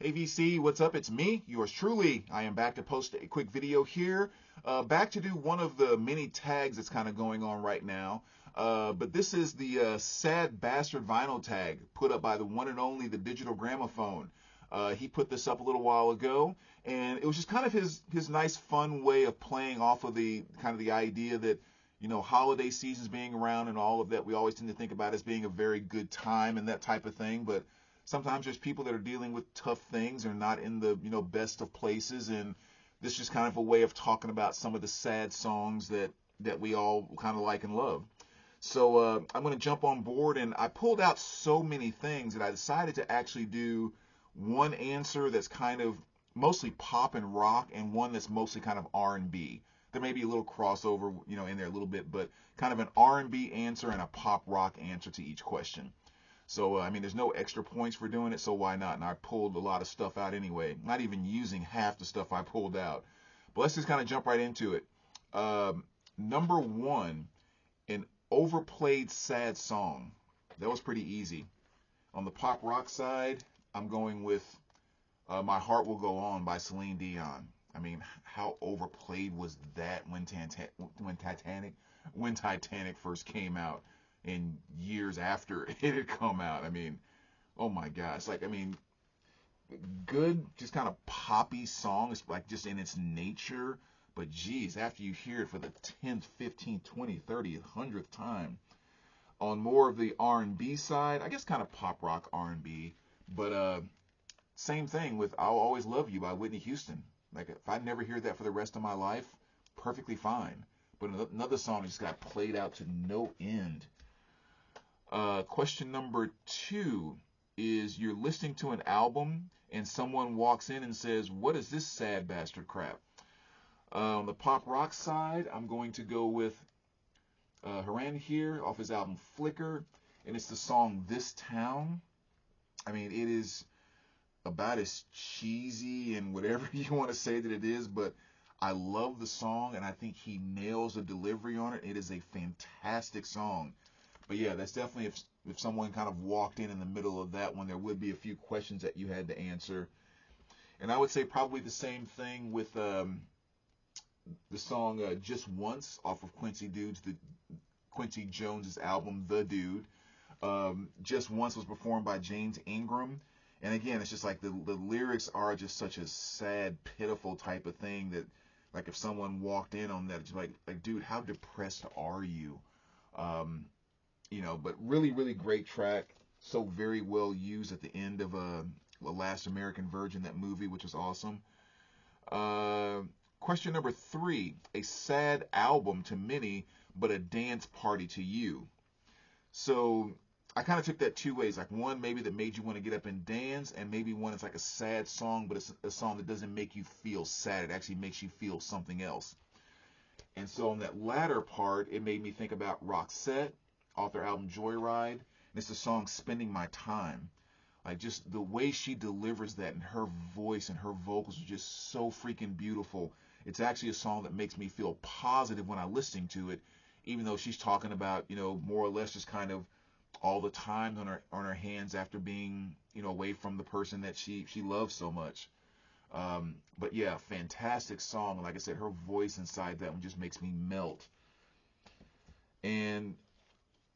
Hey VC, what's up? It's me, yours truly. I am back to post a quick video here. Back to do one of the many tags that's kind of going on right now. But this is the Sad Bastard vinyl tag put up by the one and only the Digital Gramophone. He put this up a little while ago, and it was just kind of his nice, fun way of playing off of the kind of the idea that holiday seasons being around and all of that, we always tend to think about as being a very good time and that type of thing. But sometimes there's people that are dealing with tough things or not in the best of places, and this is just kind of a way of talking about some of the sad songs that we all kind of like and love. So I'm going to jump on board, and I pulled out so many things that I decided to actually do one answer that's kind of mostly pop and rock, and one that's mostly kind of R&B. There may be a little crossover, in there a little bit, but kind of an R&B answer and a pop rock answer to each question. So, I mean, there's no extra points for doing it, so why not? And I pulled a lot of stuff out anyway, not even using half the stuff I pulled out. But let's just kind of jump right into it. Number one, an overplayed sad song. That was pretty easy. On the pop rock side, I'm going with My Heart Will Go On by Celine Dion. I mean, how overplayed was that when Titanic first came out? And years after it had come out. I mean, oh my gosh. Like, I mean, good, just kind of poppy song. It's like just in its nature. But geez, after you hear it for the 10th, 15th, 20th, 30th, 100th time, on more of the R&B side, I guess kind of pop rock R&B, but same thing with I'll Always Love You by Whitney Houston. Like, if I never hear that for the rest of my life, perfectly fine. But another song just got played out to no end. Question number two is you're listening to an album and someone walks in and says, "What is this sad bastard crap?" On the pop rock side, I'm going to go with Haran here off his album Flicker, and it's the song This Town. I mean, it is about as cheesy and whatever you want to say that it is, but I love the song and I think he nails the delivery on it. It is a fantastic song. But yeah, that's definitely if someone kind of walked in the middle of that one, there would be a few questions that you had to answer. And I would say probably the same thing with the song Just Once off of Quincy Jones's album The Dude. Just Once was performed by James Ingram. And again, it's just like the lyrics are just such a sad, pitiful type of thing that, like, if someone walked in on that, it's like dude, how depressed are you? But really, really great track. So very well used at the end of The Last American Virgin, that movie, which is awesome. Question number three, a sad album to many, but a dance party to you. So I kind of took that two ways. Like, one maybe that made you want to get up and dance, and maybe one is like a sad song, but it's a song that doesn't make you feel sad. It actually makes you feel something else. And so on that latter part, it made me think about Roxette off their album Joyride. And it's the song Spending My Time. Like, just the way she delivers that, and her voice and her vocals are just so freaking beautiful. It's actually a song that makes me feel positive when I'm listening to it, even though she's talking about, more or less just kind of all the time on her hands after being, away from the person that she loves so much. But yeah, fantastic song. Like I said, her voice inside that one just makes me melt. And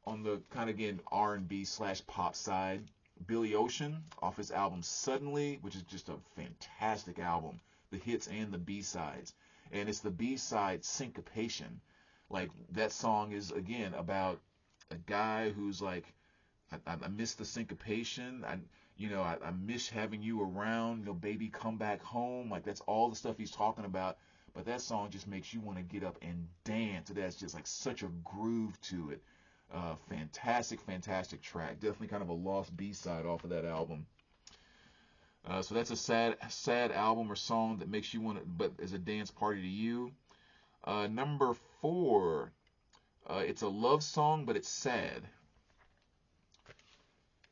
on the kind of, again, R&B / pop side, Billy Ocean off his album Suddenly, which is just a fantastic album, the hits and the B-sides. And it's the B-side, Syncopation. Like, that song is, again, about a guy who's like, I miss the syncopation. I miss having you around. Baby, come back home. Like, that's all the stuff he's talking about. But that song just makes you want to get up and dance. That's just like such a groove to it. Fantastic, fantastic track. Definitely kind of a lost B-side off of that album. So that's a sad album or song that makes you want to, but as a dance party to you. Number four, it's a love song, but it's sad.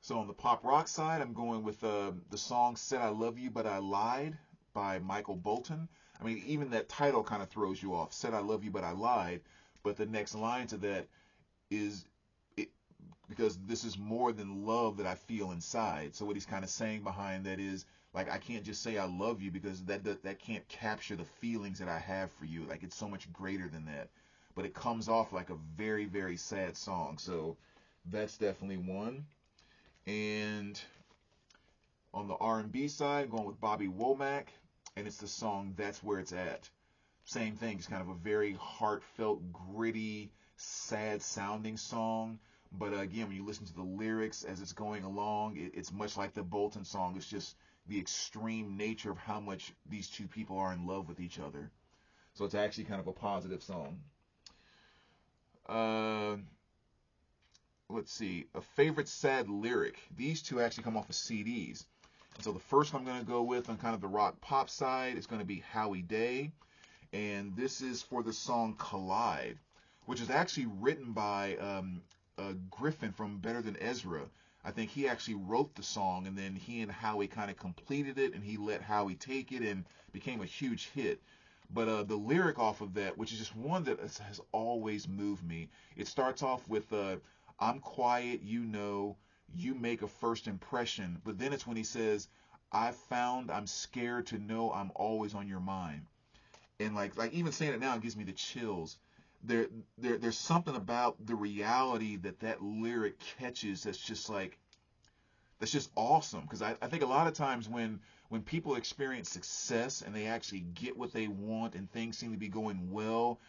So on the pop rock side, I'm going with the song Said I Love You, But I Lied by Michael Bolton. I mean, even that title kind of throws you off. Said I love you, but I lied. But the next line to that is, it because this is more than love that I feel inside. So what he's kind of saying behind that is, like, I can't just say I love you, because that can't capture the feelings that I have for you. Like, it's so much greater than that. But it comes off like a very, very sad song. So that's definitely one. And on the R&B side, going with Bobby Womack, and it's the song That's Where It's At. Same thing, it's kind of a very heartfelt, gritty, sad sounding song. But again, when you listen to the lyrics as it's going along, it's much like the Bolton song. It's just the extreme nature of how much these two people are in love with each other. So it's actually kind of a positive song. Let's see, a favorite sad lyric. These two actually come off of CDs. And so the first one I'm going to go with on kind of the rock pop side is going to be Howie Day. And this is for the song Collide, which is actually written by Griffin from Better Than Ezra. I think he actually wrote the song, and then he and Howie kind of completed it, and he let Howie take it, and became a huge hit. But the lyric off of that, which is just one that has always moved me, it starts off with, I'm quiet, you know, you make a first impression. But then it's when he says, I found I'm scared to know I'm always on your mind. And like even saying it now, it gives me the chills. There's something about the reality that lyric catches that's just awesome. Because I think a lot of times when people experience success and they actually get what they want and things seem to be going well,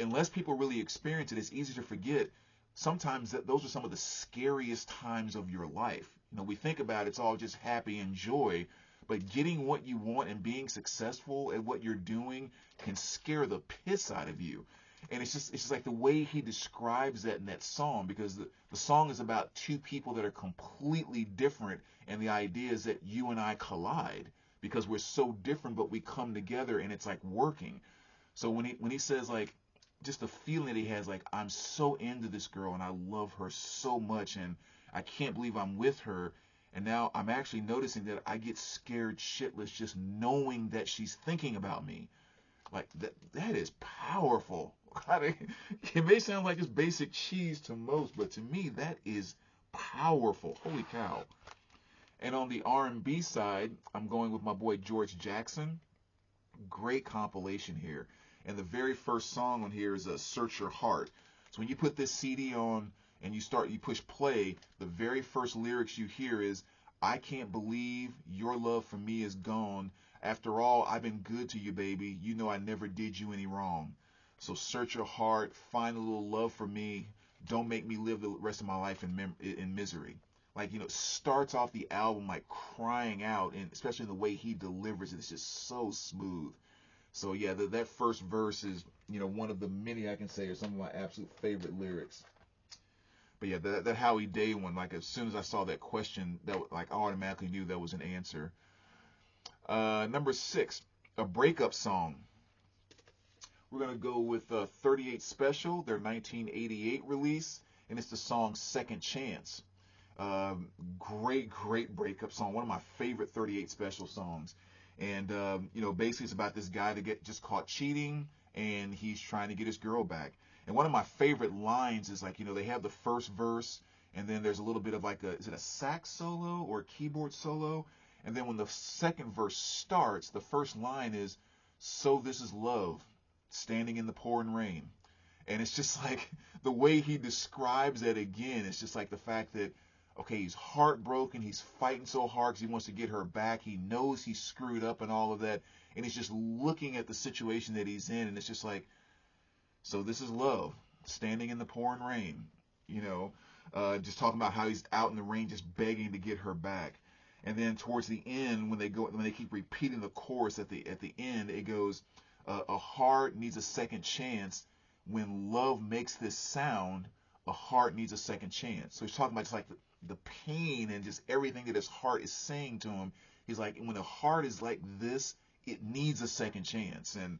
unless people really experience it, it's easy to forget. Sometimes those are some of the scariest times of your life. You know, we think about it's all just happy and joy, but getting what you want and being successful at what you're doing can scare the piss out of you. And it's just like the way he describes that in that song, because the song is about two people that are completely different, and the idea is that you and I collide because we're so different, but we come together and it's like working. So when he says, like, just the feeling that he has, like, I'm so into this girl and I love her so much and I can't believe I'm with her, and now I'm actually noticing that I get scared shitless just knowing that she's thinking about me. Like, that is powerful. I mean, it may sound like just basic cheese to most, but to me, that is powerful. Holy cow. And on the R&B side, I'm going with my boy George Jackson. Great compilation here. And the very first song on here is Search Your Heart. So when you put this CD on and you push play, the very first lyrics you hear is, I can't believe your love for me is gone. After all, I've been good to you, baby. You know I never did you any wrong. So search your heart, find a little love for me. Don't make me live the rest of my life in misery. Like, you know, starts off the album like crying out, and especially in the way he delivers it, it's just so smooth. So yeah, that first verse is, you know, one of the many I can say are some of my absolute favorite lyrics. But yeah, that Howie Day one, like as soon as I saw that question, that like I automatically knew that was an answer. Number 6, a breakup song. We're going to go with 38 Special, their 1988 release, and it's the song Second Chance. Great breakup song. One of my favorite 38 Special songs. And, you know, basically it's about this guy that get just caught cheating, and he's trying to get his girl back. And one of my favorite lines is like, you know, they have the first verse, and then there's a little bit of like is it a sax solo or a keyboard solo? And then when the second verse starts, the first line is, so this is love, standing in the pouring rain. And it's just like the way he describes that again, it's just like the fact that, okay, he's heartbroken, he's fighting so hard because he wants to get her back, he knows he's screwed up and all of that, and he's just looking at the situation that he's in, and it's just like, so this is love, standing in the pouring rain, you know, just talking about how he's out in the rain just begging to get her back. And then towards the end, when they keep repeating the chorus at the end, it goes, a heart needs a second chance. When love makes this sound, a heart needs a second chance. So he's talking about just like the pain and just everything that his heart is saying to him. He's like, when a heart is like this, it needs a second chance. And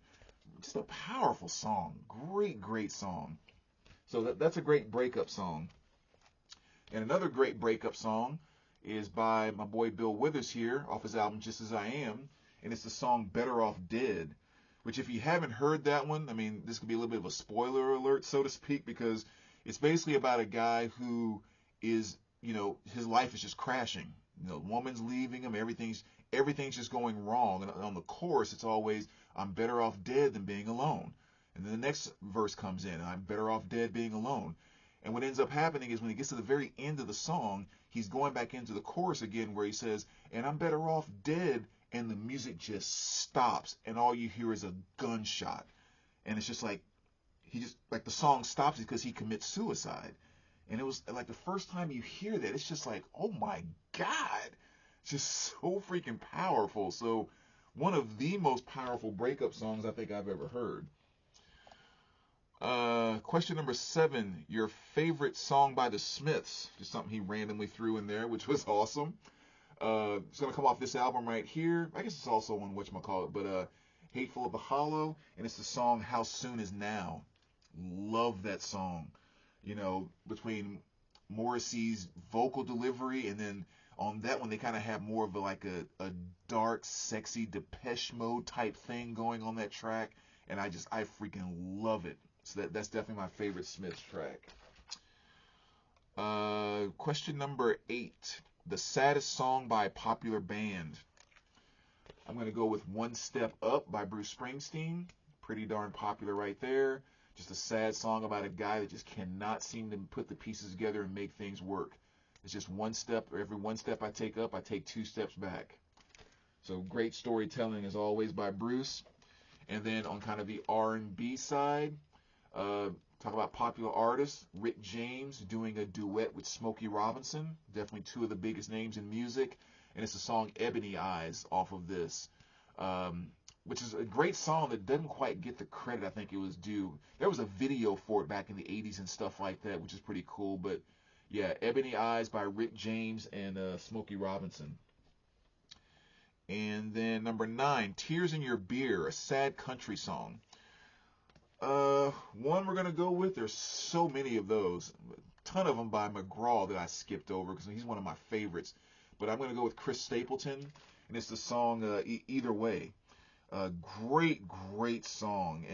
just a powerful song. Great song. So that's a great breakup song. And another great breakup song is by my boy Bill Withers here off his album Just As I Am. And it's the song Better Off Dead, which if you haven't heard that one, I mean, this could be a little bit of a spoiler alert, so to speak, because It's basically about a guy who is, his life is just crashing. Woman's leaving him. Everything's just going wrong. And on the chorus, it's always, I'm better off dead than being alone. And then the next verse comes in, I'm better off dead being alone. And what ends up happening is when he gets to the very end of the song, he's going back into the chorus again where he says, and I'm better off dead, and the music just stops, and all you hear is a gunshot. And it's just like, the song stops because he commits suicide. And it was like the first time you hear that, it's just like, oh my God. It's just so freaking powerful. So one of the most powerful breakup songs I think I've ever heard. Question number 7, your favorite song by the Smiths. Just something he randomly threw in there, which was awesome. It's going to come off this album right here. I guess it's also on whatchamacallit, but Hateful of the Hollow, and it's the song How Soon Is Now. Love that song. Between Morrissey's vocal delivery, and then on that one they kind of have more of a dark, sexy Depeche Mode type thing going on that track, and I freaking love it. So that's definitely my favorite Smiths track. Question number 8, the saddest song by a popular band. I'm going to go with One Step Up by Bruce Springsteen. Pretty darn popular right there. Just a sad song about a guy that just cannot seem to put the pieces together and make things work. It's just one step. Every one step I take up, I take 2 steps back. So great storytelling as always by Bruce. And then on kind of the R&B side, talk about popular artists. Rick James doing a duet with Smokey Robinson. Definitely 2 of the biggest names in music. And it's the song Ebony Eyes off of this. Which is a great song that doesn't quite get the credit I think it was due. There was a video for it back in the 80s and stuff like that, which is pretty cool. But yeah, Ebony Eyes by Rick James and Smokey Robinson. And then number 9, Tears in Your Beer, a sad country song. One we're going to go with, there's so many of those. A ton of them by McGraw that I skipped over because he's one of my favorites. But I'm going to go with Chris Stapleton, and it's the song Either Way. Great song.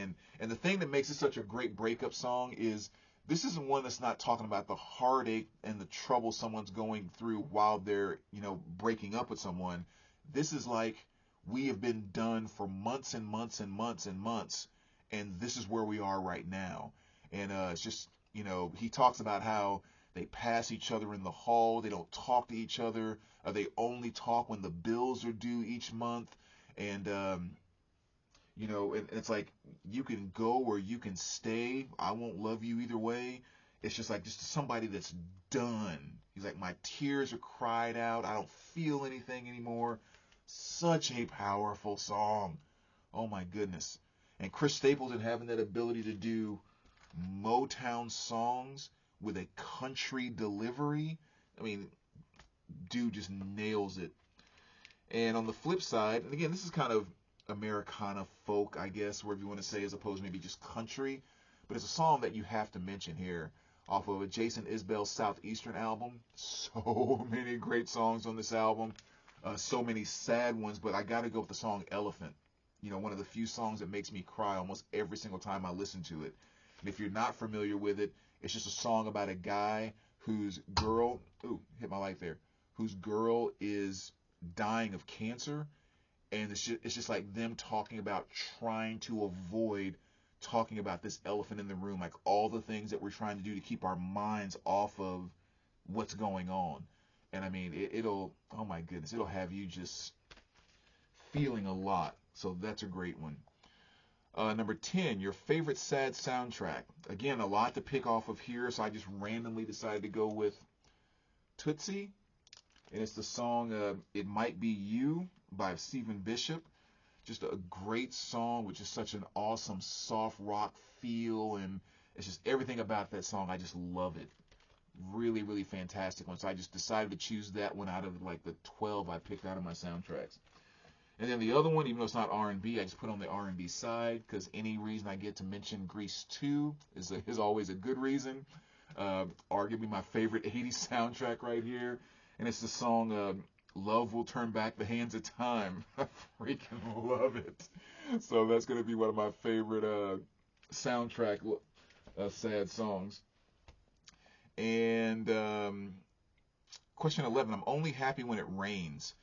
And the thing that makes it such a great breakup song is this isn't one that's not talking about the heartache and the trouble someone's going through while they're, breaking up with someone. This is like, we have been done for months and months and months and months, and this is where we are right now. And it's just, he talks about how they pass each other in the hall, they don't talk to each other, they only talk when the bills are due each month. And and it's like, you can go or you can stay. I won't love you either way. It's just like, just somebody that's done. He's like, my tears are cried out. I don't feel anything anymore. Such a powerful song. Oh my goodness. And Chris Stapleton having that ability to do Motown songs with a country delivery. I mean, dude just nails it. And on the flip side, and again, this is kind of Americana folk, I guess, whatever you want to say, as opposed to maybe just country. But it's a song that you have to mention here off of a Jason Isbell's Southeastern album. So many great songs on this album. So many sad ones, but I got to go with the song Elephant. One of the few songs that makes me cry almost every single time I listen to it. And if you're not familiar with it, it's just a song about a guy whose girl, hit my light there, whose girl is dying of cancer. And it's just like them talking about trying to avoid talking about this elephant in the room, like all the things that we're trying to do to keep our minds off of what's going on. And I mean, it'll, oh my goodness, it'll have you just feeling a lot. So that's a great one. Number 10, your favorite sad soundtrack. Again, a lot to pick off of here, so I just randomly decided to go with Tootsie. And it's the song It Might Be You by Stephen Bishop. Just a great song with just such an awesome soft rock feel, and it's just everything about that song. I just love it. Really, really fantastic one. So I just decided to choose that one out of like the 12 I picked out of my soundtracks. And then the other one, even though it's not R&B, I just put on the R&B side because any reason I get to mention Grease 2 is always a good reason. Arguably my favorite 80s soundtrack right here. And it's the song Love Will Turn Back the Hands of Time. I freaking love it. So that's going to be one of my favorite soundtrack sad songs. And question 11, I'm only happy when it rains.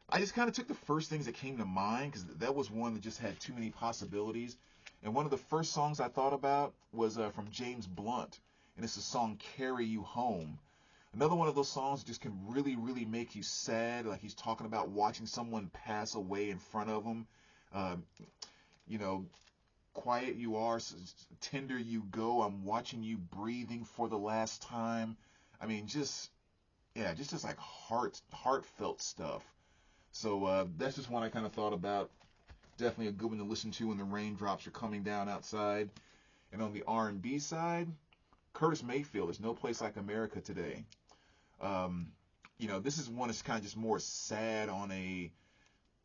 I just kind of took the first things that came to mind because that was one that just had too many possibilities. And one of the first songs I thought about was from James Blunt, and it's the song Carry You Home. Another one of those songs just can really, really make you sad, like he's talking about watching someone pass away in front of him. Uh, you know, quiet you are, tender you go, I'm watching you breathing for the last time. I mean, yeah, just like heartfelt stuff. So that's just one I kind of thought about. Definitely a good one to listen to when the raindrops are coming down outside. And on the R&B side, Curtis Mayfield, There's No Place Like America Today. This is one that's kind of just more sad on a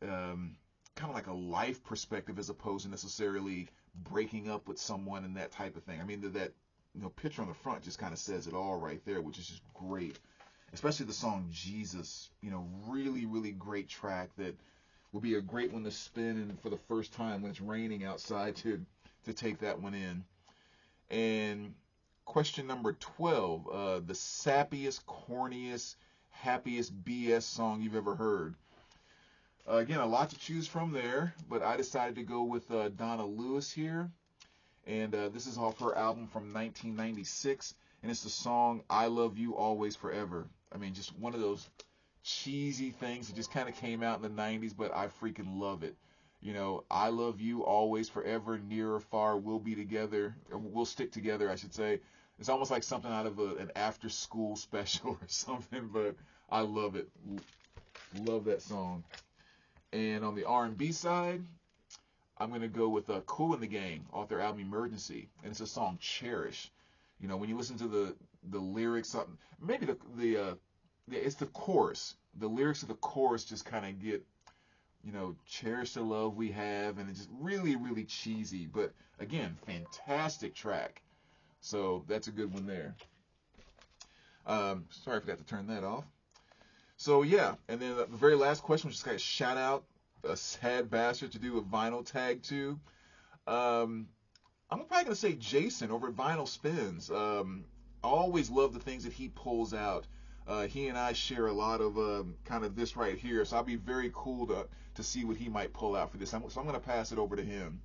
kind of like a life perspective as opposed to necessarily breaking up with someone and that type of thing. I mean, that picture on the front just kind of says it all right there, which is just great. Especially the song Jesus, really, really great track that will be a great one to spin and for the first time when it's raining outside to take that one in. And question number 12, the sappiest, corniest, happiest BS song you've ever heard. Again, a lot to choose from there, but I decided to go with Donna Lewis here. And this is off her album from 1996, and it's the song I Love You Always Forever. I mean, just one of those cheesy things that just kind of came out in the 90s, but I freaking love it. I love you always forever, near or far, we'll be together, or we'll stick together, I should say. It's almost like something out of an after-school special or something, but I love it. Love that song. And on the R&B side, I'm going to go with Kool and the Gang off their album Emergency, and it's a song Cherish. When you listen to the lyrics, maybe it's the chorus. The lyrics of the chorus just kind of get, cherish the love we have, and it's just really, really cheesy. But again, fantastic track. So that's a good one there. Sorry, I forgot to turn that off. So yeah, and then the very last question was just kind of shout out a sad bastard to do a vinyl tag to. I'm probably gonna say Jason over at Vinyl Spins. I always love the things that he pulls out. He and I share a lot of kind of this right here, so I'll be very cool to see what he might pull out for this. So I'm gonna pass it over to him.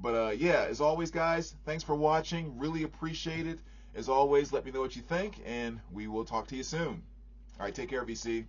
But yeah, as always, guys, thanks for watching. Really appreciate it. As always, let me know what you think, and we will talk to you soon. All right, take care, VC.